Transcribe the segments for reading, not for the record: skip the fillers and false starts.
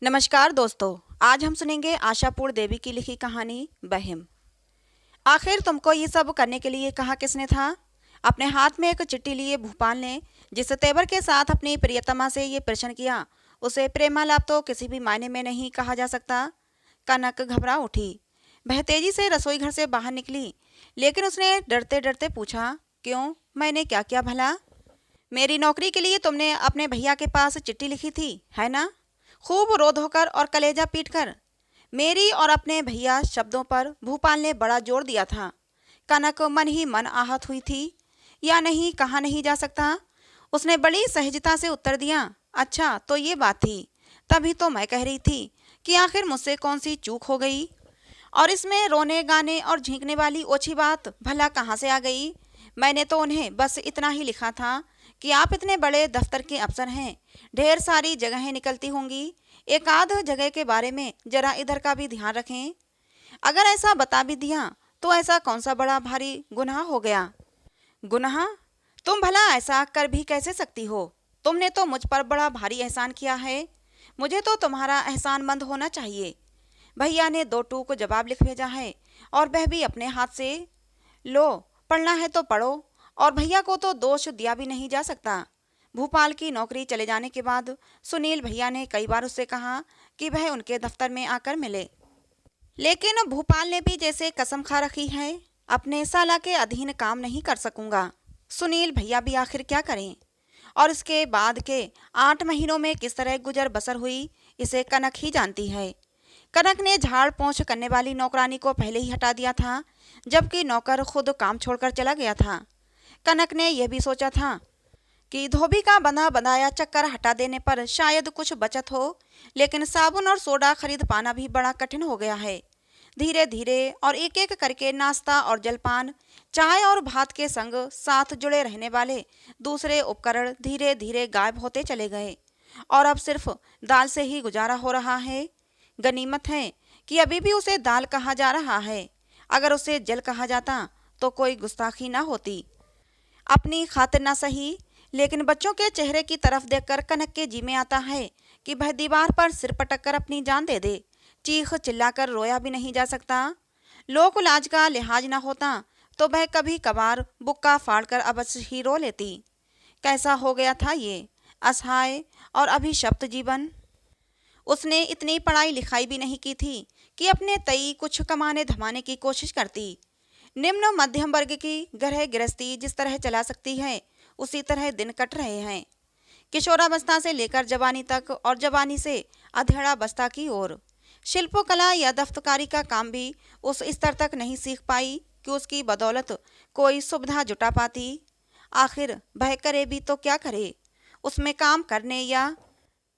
नमस्कार दोस्तों। आज हम सुनेंगे आशापुर देवी की लिखी कहानी बहिम। आखिर तुमको ये सब करने के लिए कहा किसने था? अपने हाथ में एक चिट्ठी लिए भूपाल ने जिस तेवर के साथ अपनी प्रियतमा से ये प्रश्न किया, उसे प्रेमालाप तो किसी भी मायने में नहीं कहा जा सकता। कनक घबरा उठी। वह तेजी से रसोई घर से बाहर निकली, लेकिन उसने डरते डरते पूछा, क्यों? मैंने क्या किया भला? मेरी नौकरी के लिए तुमने अपने भैया के पास चिट्ठी लिखी थी, है ना? खूब रो धोकर और कलेजा पीट कर। मेरी और अपने भैया शब्दों पर भूपाल ने बड़ा जोर दिया था। कनक मन ही मन आहत हुई थी, या नहीं कहा नहीं जा सकता। उसने बड़ी सहजता से उत्तर दिया, अच्छा तो ये बात थी। तभी तो मैं कह रही थी कि आखिर मुझसे कौन सी चूक हो गई, और इसमें रोने गाने और झींकने वाली ओछी बात भला कहाँ से आ गई? मैंने तो उन्हें बस इतना ही लिखा था कि आप इतने बड़े दफ्तर के अफसर हैं, ढेर सारी जगहें निकलती होंगी, एक आध जगह के बारे में जरा इधर का भी ध्यान रखें। अगर ऐसा बता भी दिया तो ऐसा कौन सा बड़ा भारी गुनाह हो गया? गुनाह? तुम भला ऐसा कर भी कैसे सकती हो? तुमने तो मुझ पर बड़ा भारी एहसान किया है। मुझे तो तुम्हारा एहसानमंद होना चाहिए। भैया ने दो टूक जवाब लिख भेजा है, और वह भी अपने हाथ से। लो, पढ़ना है तो पढ़ो। और भैया को तो दोष दिया भी नहीं जा सकता। भूपाल की नौकरी चले जाने के बाद सुनील भैया ने कई बार उससे कहा कि वह उनके दफ्तर में आकर मिले, लेकिन भूपाल ने भी जैसे कसम खा रखी है, अपने साला के अधीन काम नहीं कर सकूंगा। सुनील भैया भी आखिर क्या करें? और इसके बाद के 8 महीनों में किस तरह गुजर बसर हुई, इसे कनक ही जानती है। कनक ने झाड़ पोंछ करने वाली नौकरानी को पहले ही हटा दिया था, जबकि नौकर खुद काम छोड़कर चला गया था। कनक ने यह भी सोचा था कि धोबी का बंधा बंधाया चक्कर हटा देने पर शायद कुछ बचत हो, लेकिन साबुन और सोडा खरीद पाना भी बड़ा कठिन हो गया है। धीरे धीरे और एक एक करके नाश्ता और जलपान, चाय और भात के संग साथ जुड़े रहने वाले दूसरे उपकरण धीरे धीरे गायब होते चले गए, और अब सिर्फ दाल से ही गुजारा हो रहा है। गनीमत है कि अभी भी उसे दाल कहा जा रहा है। अगर उसे जल कहा जाता तो कोई गुस्ताखी ना होती। अपनी खातिर ना सही, लेकिन बच्चों के चेहरे की तरफ देखकर कनक के जी में आता है कि वह दीवार पर सिर पटक कर अपनी जान दे दे। चीख चिल्लाकर रोया भी नहीं जा सकता। लोक लाज का लिहाज ना होता तो वह कभी कभार बुक्का फाड़कर अवश्य ही रो लेती। कैसा हो गया था ये असहाय और अभिशप्त जीवन। उसने इतनी पढ़ाई लिखाई भी नहीं की थी कि अपने तई कुछ कमाने धमाने की कोशिश करती। निम्न मध्यम वर्ग की गृह गृहस्थी जिस तरह चला सकती है, उसी तरह दिन कट रहे हैं। किशोरावस्था से लेकर जवानी तक, और जवानी से अधेड़ावस्था की ओर। शिल्पकला या दस्तकारी का काम भी उस स्तर तक नहीं सीख पाई कि उसकी बदौलत कोई सुविधा जुटा पाती। आखिर वह करे भी तो क्या करे? उसमें काम करने या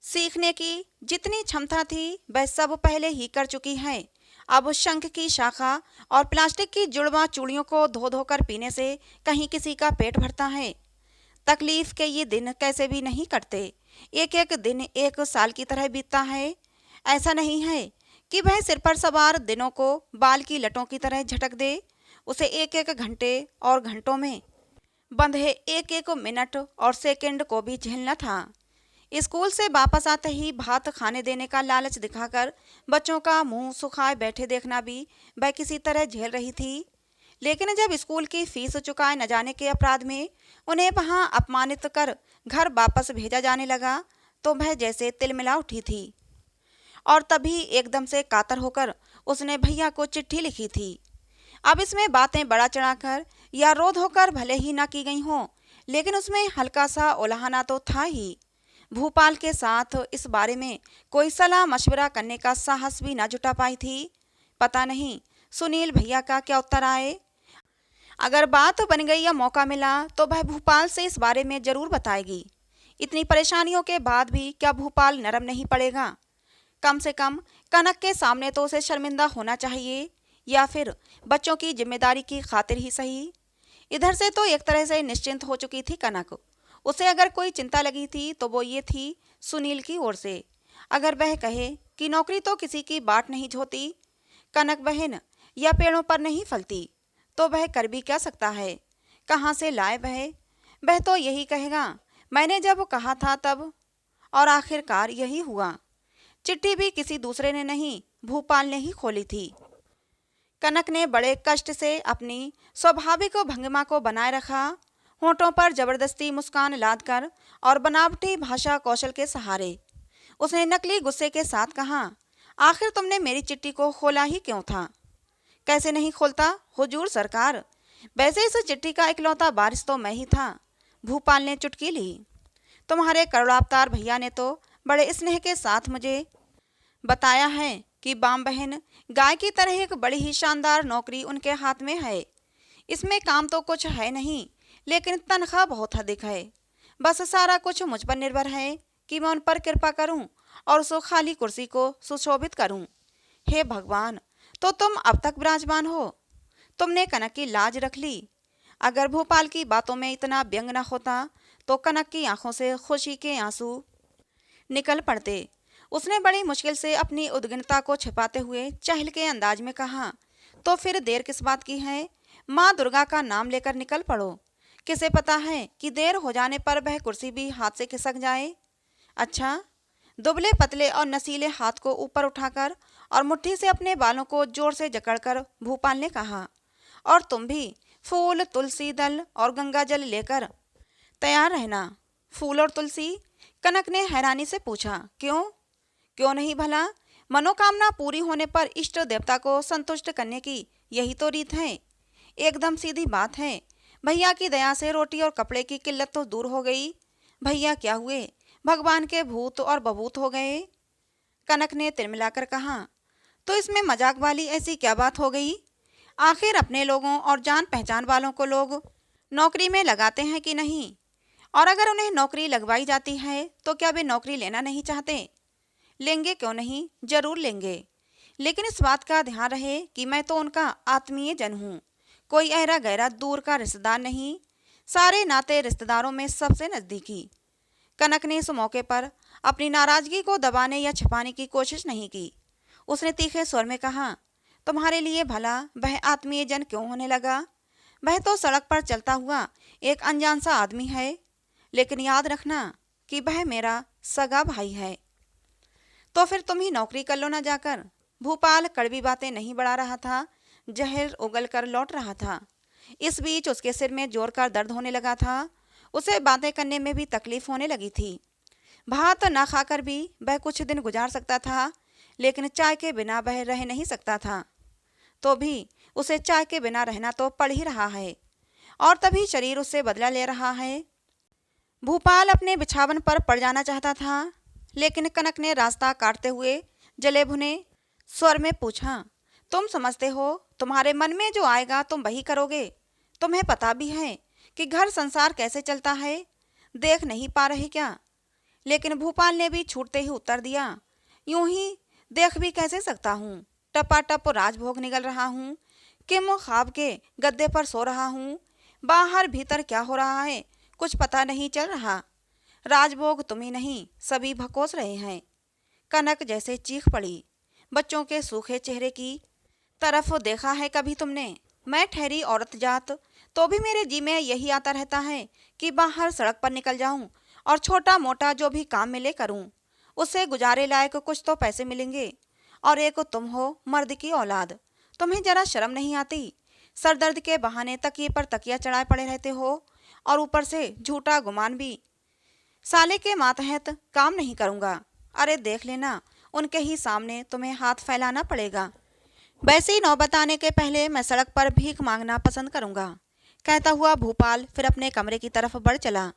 सीखने की जितनी क्षमता थी वह सब पहले ही कर चुकी है। अब शंख की शाखा और प्लास्टिक की जुड़वा चूड़ियों को धो धोकर पीने से कहीं किसी का पेट भरता है? तकलीफ के ये दिन कैसे भी नहीं कटते। एक एक दिन एक साल की तरह बीतता है। ऐसा नहीं है कि वह सिर पर सवार दिनों को बाल की लटों की तरह झटक दे। उसे एक एक घंटे और घंटों में बंधे एक एक मिनट और सेकंड को भी झेलना था। स्कूल से वापस आते ही भात खाने देने का लालच दिखाकर बच्चों का मुंह सुखाए बैठे देखना भी वह किसी तरह झेल रही थी। लेकिन जब स्कूल की फीस चुकाए न जाने के अपराध में उन्हें वहां अपमानित कर घर वापस भेजा जाने लगा, तो वह जैसे तिलमिला उठी थी। और तभी एकदम से कातर होकर उसने भैया को चिट्ठी लिखी थी। अब इसमें बातें बड़ा चढ़ाकर या रोध होकर भले ही ना की गई हों, लेकिन उसमें हल्का सा उलाहना तो था ही। भूपाल के साथ इस बारे में कोई सलाह मशवरा करने का साहस भी ना जुटा पाई थी। पता नहीं सुनील भैया का क्या उत्तर आए। अगर बात बन गई या मौका मिला तो वह भूपाल से इस बारे में जरूर बताएगी। इतनी परेशानियों के बाद भी क्या भूपाल नरम नहीं पड़ेगा? कम से कम कनक के सामने तो उसे शर्मिंदा होना चाहिए, या फिर बच्चों की जिम्मेदारी की खातिर ही सही। इधर से तो एक तरह से निश्चिंत हो चुकी थी कनक। उसे अगर कोई चिंता लगी थी तो वो ये थी सुनील की ओर से। अगर वह कहे कि नौकरी तो किसी की बाट नहीं झोती, कनक बहन या पेड़ों पर नहीं फलती, तो वह कर भी क्या सकता है? कहाँ से लाए वह तो यही कहेगा, मैंने जब कहा था तब, और आखिरकार यही हुआ। चिट्ठी भी किसी दूसरे ने नहीं, भूपाल ने ही खोली थी। कनक ने बड़े कष्ट से अपनी स्वाभाविक भंगिमा को बनाए रखा, होठों पर जबरदस्ती मुस्कान लाद कर और बनावटी भाषा कौशल के सहारे उसने नकली गुस्से के साथ कहा, आखिर तुमने मेरी चिट्ठी को खोला ही क्यों था? कैसे नहीं खोलता हुजूर सरकार, वैसे इस चिट्ठी का इकलौता वारिस तो मैं ही था। भूपाल ने चुटकी ली। तुम्हारे करुणावतार भैया ने तो बड़े स्नेह के साथ मुझे बताया है कि बाम बहन गाय की तरह एक बड़ी ही शानदार नौकरी उनके हाथ में है। इसमें काम तो कुछ है नहीं, लेकिन तनख्वाह बहुत अधिक है। बस सारा कुछ मुझ पर निर्भर है कि मैं उन पर कृपा करूं और उस खाली कुर्सी को सुशोभित करूं। हे भगवान, तो तुम अब तक विराजमान हो। तुमने कनक की लाज रख ली। अगर भोपाल की बातों में इतना व्यंग न होता तो कनक की आंखों से खुशी के आंसू निकल पड़ते। उसने बड़ी मुश्किल से अपनी उद्विग्नता को छिपाते हुए चहल के अंदाज में कहा, तो फिर देर किस बात की है? माँ दुर्गा का नाम लेकर निकल पड़ो। किसे पता है कि देर हो जाने पर वह कुर्सी भी हाथ से खिसक जाए। अच्छा। दुबले पतले और नसीले हाथ को ऊपर उठाकर और मुट्ठी से अपने बालों को जोर से जकड़कर भूपाल ने कहा, और तुम भी फूल, तुलसी दल और गंगा जल लेकर तैयार रहना। फूल और तुलसी? कनक ने हैरानी से पूछा। क्यों? क्यों नहीं भला? मनोकामना पूरी होने पर इष्ट देवता को संतुष्ट करने की यही तो रीत है। एकदम सीधी बात है। भैया की दया से रोटी और कपड़े की किल्लत तो दूर हो गई। भैया क्या हुए? भगवान के भूत और बभूत हो गए। कनक ने तिलमिलाकर कहा, तो इसमें मजाक वाली ऐसी क्या बात हो गई? आखिर अपने लोगों और जान पहचान वालों को लोग नौकरी में लगाते हैं कि नहीं? और अगर उन्हें नौकरी लगवाई जाती है तो क्या वे नौकरी लेना नहीं चाहते? लेंगे क्यों नहीं, जरूर लेंगे। लेकिन इस बात का ध्यान रहे कि मैं तो उनका आत्मीय जन हूँ, कोई अहरा गहरा दूर का रिश्तेदार नहीं। सारे नाते रिश्तेदारों में सबसे नज़दीकी। कनक ने इस मौके पर अपनी नाराजगी को दबाने या छिपाने की कोशिश नहीं की। उसने तीखे स्वर में कहा, तुम्हारे लिए भला वह आत्मीय जन क्यों होने लगा? वह तो सड़क पर चलता हुआ एक अनजान सा आदमी है, लेकिन याद रखना कि वह मेरा सगा भाई है। तो फिर तुम ही नौकरी कर लो ना जाकर। भूपाल कड़वी बातें नहीं बढ़ा रहा था, जहर उगल कर लौट रहा था। इस बीच उसके सिर में जोर का दर्द होने लगा था। उसे बातें करने में भी तकलीफ होने लगी थी। भात ना खाकर भी वह कुछ दिन गुजार सकता था, लेकिन चाय के बिना वह रह नहीं सकता था। तो भी उसे चाय के बिना रहना तो पड़ ही रहा है, और तभी शरीर उससे बदला ले रहा है। भूपाल अपने बिछावन पर पड़ जाना चाहता था, लेकिन कनक ने रास्ता काटते हुए जले भुने स्वर में पूछा, तुम समझते हो तुम्हारे मन में जो आएगा तुम वही करोगे? तुम्हें पता भी है कि घर संसार कैसे चलता है, देख नहीं पा रहे क्या? लेकिन भूपाल ने भी छूटते ही उत्तर दिया, यूं ही देख भी कैसे सकता हूँ। टपाटप राजभोग निगल रहा हूँ। किम ख्वाब के गद्दे पर सो रहा हूँ। बाहर भीतर क्या हो रहा है कुछ पता नहीं चल रहा। राजभोग तुम ही नहीं, सभी भकोस रहे हैं। कनक जैसे चीख पड़ी। बच्चों के सूखे चेहरे की तरफ देखा है कभी तुमने? मैं ठहरी औरत जात तो भी मेरे जी में यही आता रहता है कि बाहर सड़क पर निकल जाऊं और छोटा मोटा जो भी काम मिले करूं। उससे गुजारे लायक कुछ तो पैसे मिलेंगे। और एक तुम हो मर्द की औलाद, तुम्हें जरा शर्म नहीं आती? सर दर्द के बहाने तकिए पर तकिया चढ़ाए पड़े रहते हो, और ऊपर से झूठा गुमान भी। साले के मातहत काम नहीं करूँगा। अरे देख लेना, उनके ही सामने तुम्हें हाथ फैलाना पड़ेगा। वैसे ही नौबत आने के पहले मैं सड़क पर भीख मांगना पसंद करूँगा। कहता हुआ भूपाल फिर अपने कमरे की तरफ बढ़ चला।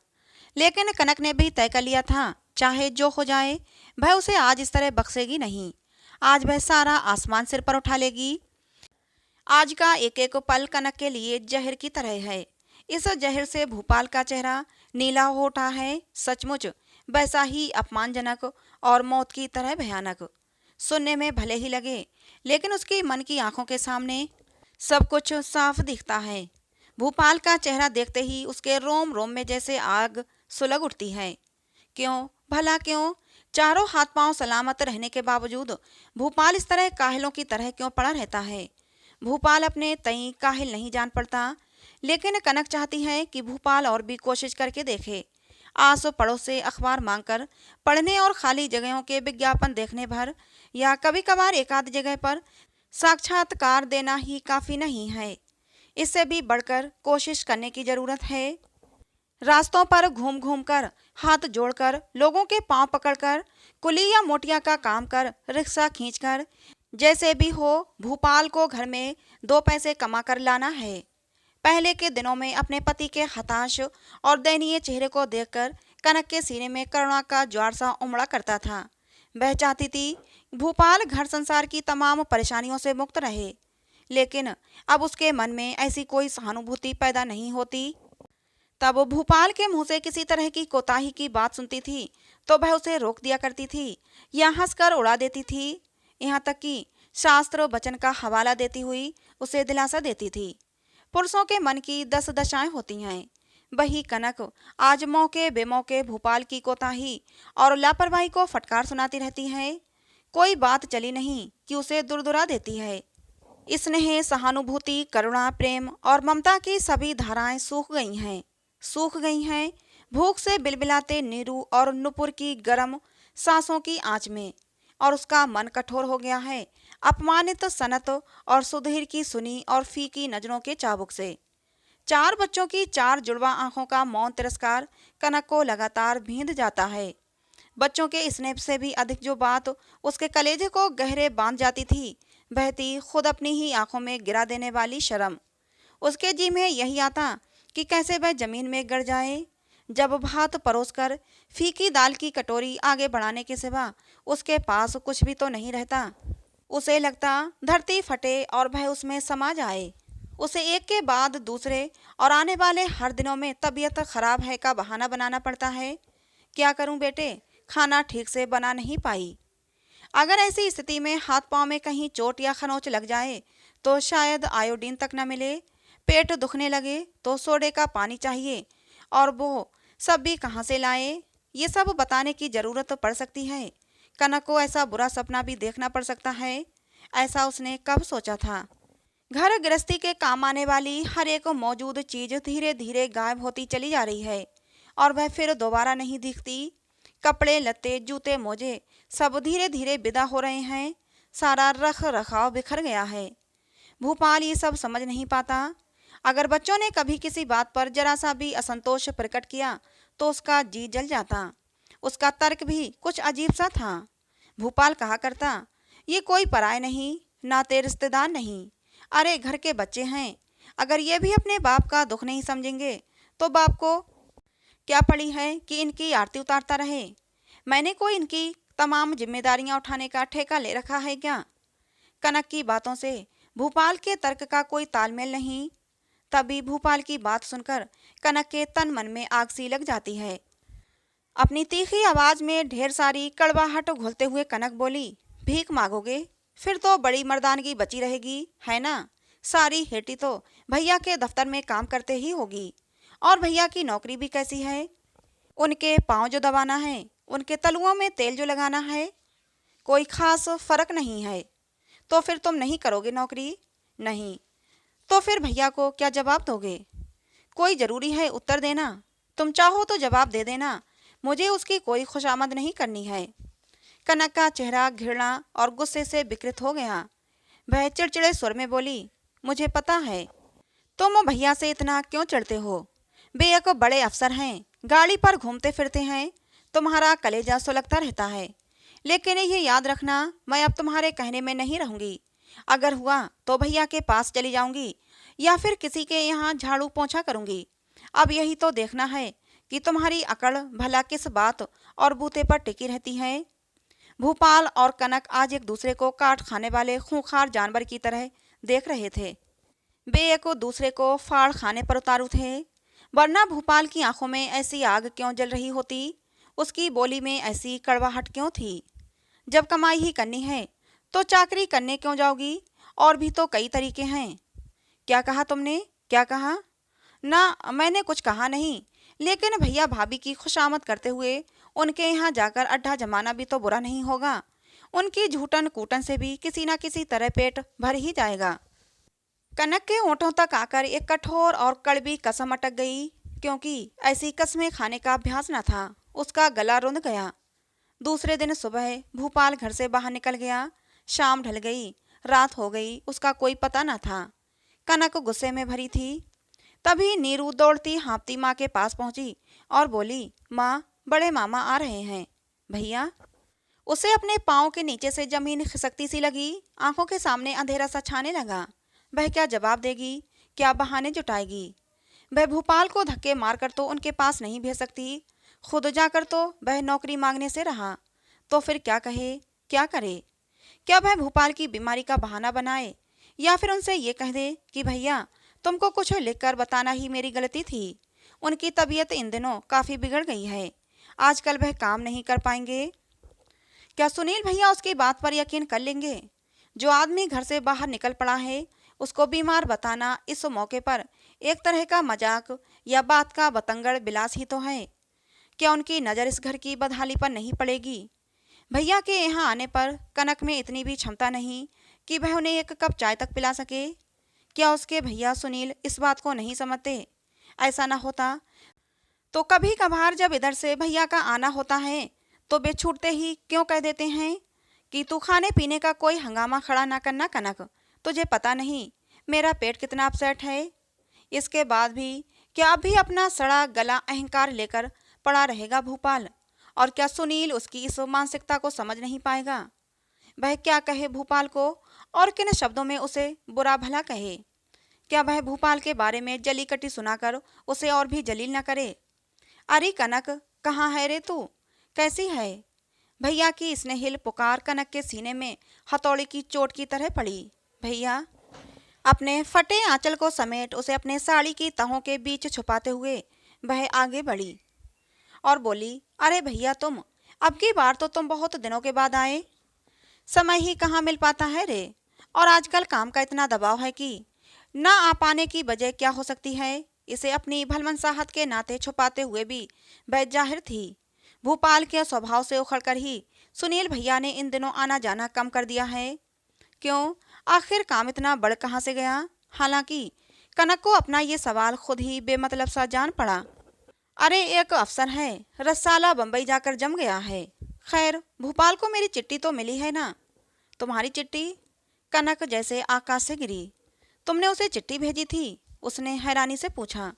लेकिन कनक ने भी तय कर लिया था, चाहे जो हो जाए वह उसे आज इस तरह बख्शेगी नहीं। आज वह सारा आसमान सिर पर उठा लेगी। आज का एक एक पल कनक के लिए जहर की तरह है। इस जहर से भूपाल का चेहरा नीला हो उठा है, सचमुच वैसा ही अपमानजनक और मौत की तरह भयानक। सुनने में भले ही लगे, लेकिन उसकी मन की आंखों के सामने सब कुछ साफ दिखता है। भूपाल का चेहरा देखते ही उसके रोम रोम में जैसे आग सुलग उठती है। क्यों भला क्यों? चारों हाथ पांव सलामत रहने के बावजूद भूपाल इस तरह काहिलों की तरह क्यों पड़ा रहता है? भूपाल अपने तई काहिल नहीं जान पड़ता, लेकिन कनक चाहती है कि भूपाल और भी कोशिश करके देखे। आस पड़ोस से अखबार मांगकर पढ़ने और खाली जगहों के विज्ञापन देखने भर या कभी कभार एक आध जगह पर साक्षात्कार देना ही काफी नहीं है। इससे भी बढ़कर कोशिश करने की जरूरत है। रास्तों पर घूम घूम कर, हाथ जोड़कर, लोगों के पांव पकड़कर, कुली या मोटिया का काम कर, रिक्शा खींचकर, जैसे भी हो भूपाल को घर में 2 पैसे कमा कर लाना है। पहले के दिनों में अपने पति के हताश और दयनीय चेहरे को देखकर कनक के सीने में करुणा का ज्वार सा उमड़ा करता था। वह चाहती थी भूपाल घर संसार की तमाम परेशानियों से मुक्त रहे, लेकिन अब उसके मन में ऐसी कोई सहानुभूति पैदा नहीं होती। तब भूपाल के मुंह से किसी तरह की कोताही की बात सुनती थी तो वह उसे रोक दिया करती थी या हंसकर उड़ा देती थी। यहाँ तक कि शास्त्र वचन का हवाला देती हुई उसे दिलासा देती थी। पुरुषों के मन की 10 दशाएं होती हैं। वही कनक आज मौके बेमौके भूपाल की कोताही और लापरवाही को फटकार सुनाती रहती है। कोई बात चली नहीं कि उसे दुरदुरा देती है। स्नेह, सहानुभूति, करुणा, प्रेम और ममता की सभी धाराएं सूख गई हैं भूख से बिलबिलाते नीरू और नुपुर की गर्म सांसों की आंच में। और उसका मन कठोर हो गया है अपमानित सनत और सुधीर की सुनी और फीकी नजरों के चाबुक से। 4 बच्चों की 4 जुड़वा आंखों का मौन तिरस्कार कनक को लगातार भींध जाता है। बच्चों के स्नेह से भी अधिक जो बात उसके कलेजे को गहरे बांध जाती थी वह थी खुद अपनी ही आंखों में गिरा देने वाली शर्म। उसके जी में यही आता कि कैसे वह जमीन में गिर जाए जब भात परोसकर फीकी दाल की कटोरी आगे बढ़ाने के सिवा उसके पास कुछ भी तो नहीं रहता। उसे लगता धरती फटे और वह उसमें समा जाए। उसे एक के बाद दूसरे और आने वाले हर दिनों में तबीयत खराब है का बहाना बनाना पड़ता है। क्या करूं बेटे, खाना ठीक से बना नहीं पाई। अगर ऐसी स्थिति में हाथ पांव में कहीं चोट या खरोंच लग जाए तो शायद आयोडीन तक न मिले। पेट दुखने लगे तो सोडे का पानी चाहिए और वो सब भी कहाँ से लाए, ये सब बताने की जरूरत पड़ सकती है। कनक को ऐसा बुरा सपना भी देखना पड़ सकता है। ऐसा उसने कब सोचा था। घर गृहस्थी के काम आने वाली हर एक मौजूद चीज धीरे धीरे गायब होती चली जा रही है और वह फिर दोबारा नहीं दिखती। कपड़े लत्ते जूते मोजे सब धीरे धीरे विदा हो रहे हैं। सारा रख रखाव बिखर गया है। भूपाल ये सब समझ नहीं पाता। अगर बच्चों ने कभी किसी बात पर जरा सा भी असंतोष प्रकट किया तो उसका जी जल जाता। उसका तर्क भी कुछ अजीब सा था। भूपाल कहा करता, ये कोई पराये नहीं, नाते रिश्तेदार नहीं, अरे घर के बच्चे हैं। अगर ये भी अपने बाप का दुख नहीं समझेंगे तो बाप को क्या पड़ी है कि इनकी आरती उतारता रहे। मैंने कोई इनकी तमाम जिम्मेदारियां उठाने का ठेका ले रखा है क्या। कनक की बातों से भूपाल के तर्क का कोई तालमेल नहीं। तभी भूपाल की बात सुनकर कनक के तन मन में आग सी लग जाती है। अपनी तीखी आवाज में ढेर सारी कड़वाहट घोलते हुए कनक बोली, भीख मांगोगे? फिर तो बड़ी मर्दानगी बची रहेगी, है ना। सारी हेटी तो भैया के दफ्तर में काम करते ही होगी। और भैया की नौकरी भी कैसी है। उनके पाँव जो दबाना है, उनके तलुओं में तेल जो लगाना है, कोई खास फर्क नहीं है। तो फिर तुम नहीं करोगे नौकरी? नहीं। तो फिर भैया को क्या जवाब दोगे? कोई ज़रूरी है उत्तर देना? तुम चाहो तो जवाब दे देना, मुझे उसकी कोई खुशामद नहीं करनी है। कनक का चेहरा घृणा और गुस्से से विकृत हो गया। वह चिड़चिड़े स्वर में बोली, मुझे पता है तुम भैया से इतना क्यों चिढ़ते हो। वे एक बड़े अफसर हैं, गाड़ी पर घूमते फिरते हैं, तुम्हारा कलेजा सुलगता रहता है। लेकिन ये याद रखना, मैं अब तुम्हारे कहने में नहीं रहूंगी। अगर हुआ तो भैया के पास चली जाऊंगी या फिर किसी के यहाँ झाड़ू पोंछा करूंगी। अब यही तो देखना है कि तुम्हारी अकड़ भला किस बात और बूते पर टिकी रहती है। भूपाल और कनक आज एक दूसरे को काट खाने वाले खूंखार जानवर की तरह देख रहे थे। वे एक दूसरे को फाड़ खाने पर उतारू थे। वरना भूपाल की आंखों में ऐसी आग क्यों जल रही होती, उसकी बोली में ऐसी कड़वाहट क्यों थी। जब कमाई ही करनी है तो चाकरी करने क्यों जाओगी, और भी तो कई तरीके हैं। क्या कहा तुमने? क्या कहा? ना, मैंने कुछ कहा नहीं, लेकिन भैया भाभी की खुशामद करते हुए उनके यहाँ जाकर अड्डा जमाना भी तो बुरा नहीं होगा। उनकी झूठन कूटन से भी किसी न किसी तरह पेट भर ही जाएगा। कनक के होंठों तक आकर एक कठोर और कड़वी कसम अटक गई। क्योंकि ऐसी कस्में खाने का अभ्यास न था। उसका गला रुंध गया। दूसरे दिन सुबह भूपाल घर से बाहर निकल गया। शाम ढल गई, रात हो गई, उसका कोई पता न था। कनक गुस्से में भरी थी। तभी नीरू दौड़ती हाँफती माँ के पास पहुंची और बोली, माँ, बड़े मामा आ रहे हैं। भैया? उसे अपने पाँव के नीचे से जमीन खिसकती सी लगी। आंखों के सामने अंधेरा सा छाने लगा। वह क्या जवाब देगी, क्या बहाने जुटाएगी? वह भोपाल को धक्के मारकर तो उनके पास नहीं भेज सकती। खुद जाकर तो वह नौकरी मांगने से रहा। तो फिर क्या कहे, क्या करे? क्या वह भोपाल की बीमारी का बहाना बनाए, या फिर उनसे ये कह दे कि भैया, तुमको कुछ लिखकर बताना ही मेरी गलती थी। उनकी तबीयत इन दिनों काफ़ी बिगड़ गई है। आजकल वह काम नहीं कर पाएंगे। क्या सुनील भैया उसकी बात पर यकीन कर लेंगे? जो आदमी घर से बाहर निकल पड़ा है, उसको बीमार बताना इस मौके पर एक तरह का मजाक या बात का बतंगड़ बिलास ही तो है। क्या उनकी नज़र इस घर की बदहाली पर नहीं पड़ेगी? भैया के यहाँ आने पर कनक में इतनी भी क्षमता नहीं कि वह उन्हें एक कप चाय तक पिला सके। क्या उसके भैया सुनील इस बात को नहीं समझते? ऐसा ना होता तो कभी कभार जब इधर से भैया का आना होता है तो वे छूटते ही क्यों कह देते हैं कि तू खाने पीने का कोई हंगामा खड़ा ना करना कनक, तुझे पता नहीं मेरा पेट कितना अपसेट है। इसके बाद भी क्या अब भी अपना सड़ा गला अहंकार लेकर पड़ा रहेगा भूपाल? और क्या सुनील उसकी इस मानसिकता को समझ नहीं पाएगा? वह क्या कहे भूपाल को, और किन शब्दों में उसे बुरा भला कहे? क्या वह भूपाल के बारे में जली कटी सुनाकर उसे और भी जलील न करे? अरे कनक, कहाँ है रे तू? कैसी है? भैया की स्नेहिल पुकार कनक के सीने में हथौड़ी की चोट की तरह पड़ी। भैया? अपने फटे आंचल को समेट उसे अपने साड़ी की तहों के बीच छुपाते हुए वह आगे बढ़ी और बोली, अरे भैया तुम, अब की बार तो तुम बहुत दिनों के बाद आए। समय ही कहाँ मिल पाता है रे, और आजकल काम का इतना दबाव है कि ना आ पाने की वजह क्या हो सकती है, इसे अपनी भलमनसाहत के नाते छुपाते हुए भी वह जाहिर थी। भूपाल के स्वभाव से उखड़कर ही सुनील भैया ने इन दिनों आना जाना कम कर दिया है। क्यों, आखिर काम इतना बढ़ कहाँ से गया? हालांकि कनक को अपना ये सवाल खुद ही बेमतलब सा जान पड़ा। अरे एक अफसर है, रसाला बम्बई जाकर जम गया है। खैर, भोपाल को मेरी चिट्ठी तो मिली है ना? तुम्हारी चिट्ठी? कनक जैसे आकाश से गिरी। तुमने उसे चिट्ठी भेजी थी? उसने हैरानी से पूछा।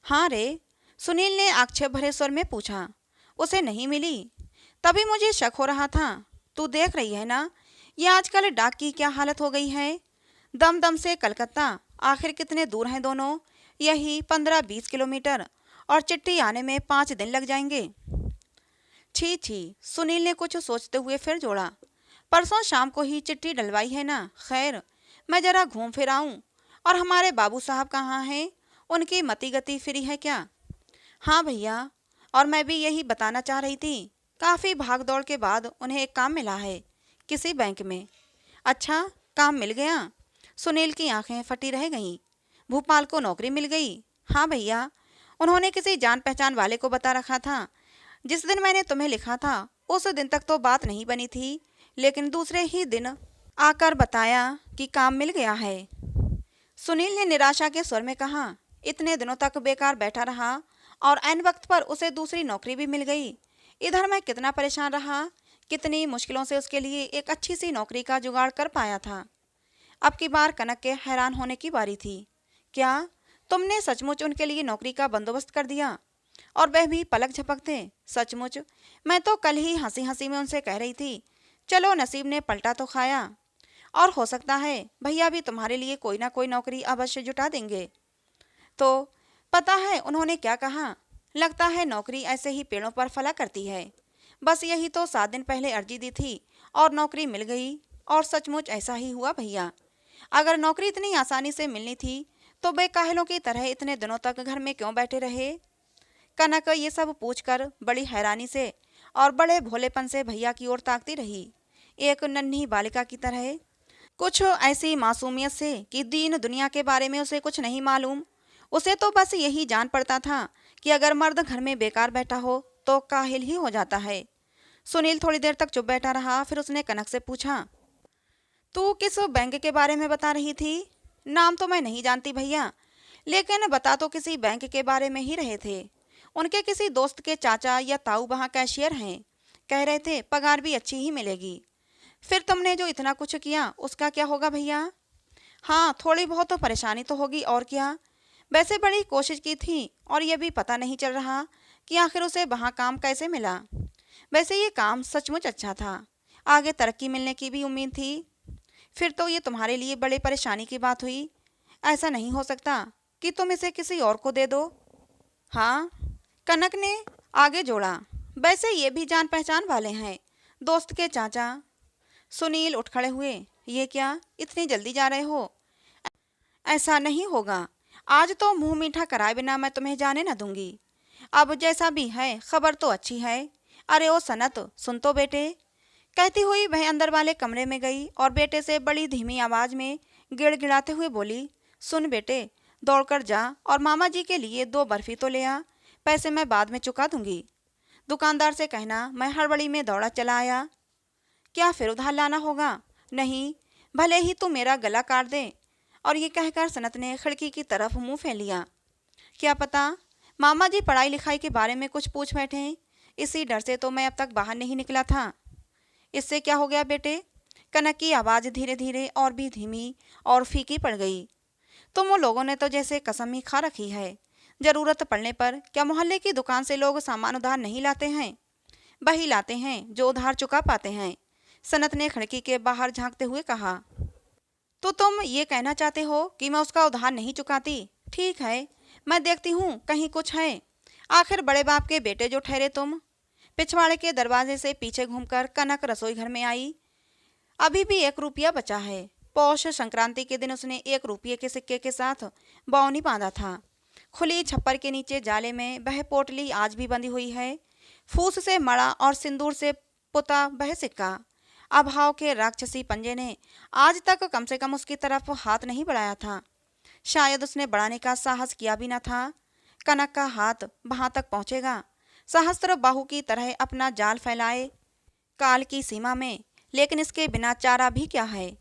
हाँ रे, सुनील ने आक्षेप भरे स्वर में पूछा। उसे नहीं मिली? तभी मुझे शक हो रहा था। तू देख रही है ना, ये आजकल डाक की क्या हालत हो गई है। दम दम से कलकत्ता आखिर कितने दूर हैं दोनों? यही 15-20 किलोमीटर, और चिट्ठी आने में 5 दिन लग जाएंगे। छी छी, सुनील ने कुछ सोचते हुए फिर जोड़ा। परसों शाम को ही चिट्ठी डलवाई है ना? खैर, मैं जरा घूम फिर आऊं। और हमारे बाबू साहब कहाँ हैं? उनकी मति गति फिरी है क्या? हाँ भैया, और मैं भी यही बताना चाह रही थी। काफ़ी भाग दौड़ के बाद उन्हें एक काम मिला है, किसी बैंक में। अच्छा, काम मिल गया? सुनील की आंखें फटी रह गईं। भूपाल को नौकरी मिल गई? हाँ भैया, उन्होंने किसी जान पहचान वाले को बता रखा था। जिस दिन मैंने तुम्हें लिखा था उस दिन तक तो बात नहीं बनी थी, लेकिन दूसरे ही दिन आकर बताया कि काम मिल गया है। सुनील ने निराशा के स्वर में कहा। इतने दिनों तक बेकार बैठा रहा और ऐन वक्त पर उसे दूसरी नौकरी भी मिल गई। इधर मैं कितना परेशान रहा, कितनी मुश्किलों से उसके लिए एक अच्छी सी नौकरी का जुगाड़ कर पाया था। अब की बार कनक के हैरान होने की बारी थी। क्या तुमने सचमुच उनके लिए नौकरी का बंदोबस्त कर दिया, और वह भी पलक झपकते? सचमुच? मैं तो कल ही हंसी हंसी में उनसे कह रही थी, चलो नसीब ने पलटा तो खाया, और हो सकता है भैया भी तुम्हारे लिए कोई ना कोई नौकरी अवश्य जुटा देंगे। तो पता है उन्होंने क्या कहा? लगता है नौकरी ऐसे ही पेड़ों पर फला करती है। बस यही तो 7 दिन पहले अर्जी दी थी और नौकरी मिल गई। और सचमुच ऐसा ही हुआ भैया। अगर नौकरी इतनी आसानी से मिलनी थी तो वे काहेलों की तरह इतने दिनों तक घर में क्यों बैठे रहे? कनक ये सब पूछकर बड़ी हैरानी से और बड़े भोलेपन से भैया की ओर ताकती रही, एक नन्ही बालिका की तरह। कुछ ऐसी मासूमियत से कि दीन दुनिया के बारे में उसे कुछ नहीं मालूम। उसे तो बस यही जान पड़ता था कि अगर मर्द घर में बेकार बैठा हो तो काहिल ही हो जाता है। सुनील थोड़ी देर तक चुप बैठा रहा, फिर उसने कनक से पूछा, तू किस बैंक के बारे में बता रही थी? नाम तो मैं नहीं जानती भैया, लेकिन बता तो किसी बैंक के बारे में ही रहे थे। उनके किसी दोस्त के चाचा या ताऊ वहाँ कैशियर हैं। कह रहे थे पगार भी अच्छी ही मिलेगी। फिर तुमने जो इतना कुछ किया उसका क्या होगा भैया? हाँ, थोड़ी बहुत तो परेशानी तो होगी और क्या। वैसे बड़ी कोशिश की थी और ये भी पता नहीं चल रहा कि आखिर उसे वहाँ काम कैसे मिला। वैसे ये काम सचमुच अच्छा था, आगे तरक्की मिलने की भी उम्मीद थी। फिर तो ये तुम्हारे लिए बड़ी परेशानी की बात हुई। ऐसा नहीं हो सकता कि तुम इसे किसी और को दे दो? हाँ, कनक ने आगे जोड़ा। वैसे ये भी जान पहचान वाले हैं, दोस्त के चाचा। सुनील उठ खड़े हुए। ये क्या, इतनी जल्दी जा रहे हो? ऐसा नहीं होगा, आज तो मुंह मीठा कराए बिना मैं तुम्हें जाने न दूंगी। अब जैसा भी है खबर तो अच्छी है। अरे ओ सनत, सुन तो बेटे। कहती हुई वह अंदर वाले कमरे में गई और बेटे से बड़ी धीमी आवाज में गिड़गिड़ाते हुए बोली, सुन बेटे, दौड़कर जा और मामा जी के लिए 2 बर्फी तो ले आ। पैसे मैं बाद में चुका दूंगी। दुकानदार से कहना मैं हड़बड़ी में दौड़ा चला आया। क्या फिर उधार लाना होगा? नहीं, भले ही तू मेरा गला काट दे। और ये कहकर सनत ने खिड़की की तरफ मुंह फेर लिया। क्या पता मामा जी पढ़ाई लिखाई के बारे में कुछ पूछ बैठे। इसी डर से तो मैं अब तक बाहर नहीं निकला था। इससे क्या हो गया बेटे? कनक की आवाज़ धीरे धीरे और भी धीमी और फीकी पड़ गई। तुम वो लोगों ने तो जैसे कसम ही खा रखी है। जरूरत पड़ने पर क्या मोहल्ले की दुकान से लोग सामान उधार नहीं लाते हैं? वही लाते हैं जो उधार चुका पाते हैं। सनत ने खिड़की के बाहर झांकते हुए कहा। तो तुम ये कहना चाहते हो कि मैं उसका उधार नहीं चुकाती? ठीक है, मैं देखती हूँ कहीं कुछ है। आखिर बड़े बाप के बेटे जो ठहरे तुम। पिछवाड़े के दरवाजे से पीछे घूमकर कनक रसोई घर में आई। अभी भी 1 रुपया बचा है। पौष संक्रांति के दिन उसने 1 रुपये के सिक्के के साथ बावनी बांधा था। खुली छप्पर के नीचे जाले में वह पोटली आज भी बंधी हुई है। फूस से मड़ा और सिंदूर से पुता वह सिक्का। अभाव के राक्षसी पंजे ने आज तक कम से कम उसकी तरफ हाथ नहीं बढ़ाया था। शायद उसने बढ़ाने का साहस किया भी न था। कनक का हाथ वहां तक पहुंचेगा, सहस्त्र बाहु की तरह अपना जाल फैलाए काल की सीमा में। लेकिन इसके बिना चारा भी क्या है?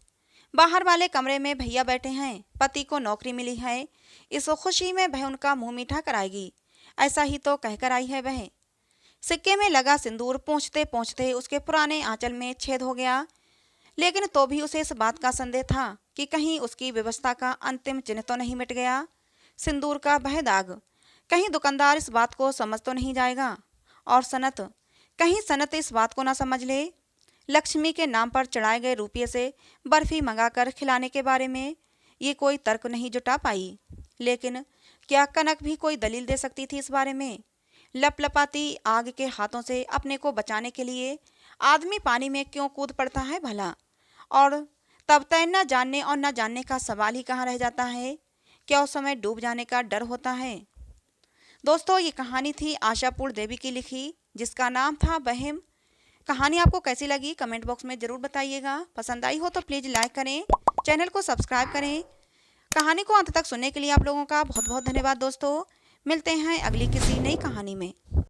बाहर वाले कमरे में भैया बैठे हैं, पति को नौकरी मिली है। इस खुशी में वह उनका मुंह मीठा कराएगी, ऐसा ही तो कहकर आई है वह। सिक्के में लगा सिंदूर पहुँचते पहुँचते उसके पुराने आंचल में छेद हो गया। लेकिन तो भी उसे इस बात का संदेह था कि कहीं उसकी व्यवस्था का अंतिम चिन्ह तो नहीं मिट गया। सिंदूर का वह दाग, कहीं दुकानदार इस बात को समझ तो नहीं जाएगा। और सनत, कहीं सनत इस बात को ना समझ ले। लक्ष्मी के नाम पर चढ़ाए गए रुपये से बर्फी मंगाकर खिलाने के बारे में ये कोई तर्क नहीं जुटा पाई। लेकिन क्या कनक भी कोई दलील दे सकती थी इस बारे में? लपलपाती आग के हाथों से अपने को बचाने के लिए आदमी पानी में क्यों कूद पड़ता है भला? और तब तय न जानने और न जानने का सवाल ही कहाँ रह जाता है। क्या उस समय डूब जाने का डर होता है? दोस्तों, ये कहानी थी आशापुर देवी की लिखी, जिसका नाम था वहम। कहानी आपको कैसी लगी कमेंट बॉक्स में ज़रूर बताइएगा। पसंद आई हो तो प्लीज़ लाइक करें, चैनल को सब्सक्राइब करें। कहानी को अंत तक सुनने के लिए आप लोगों का बहुत बहुत धन्यवाद दोस्तों। मिलते हैं अगली किसी नई कहानी में।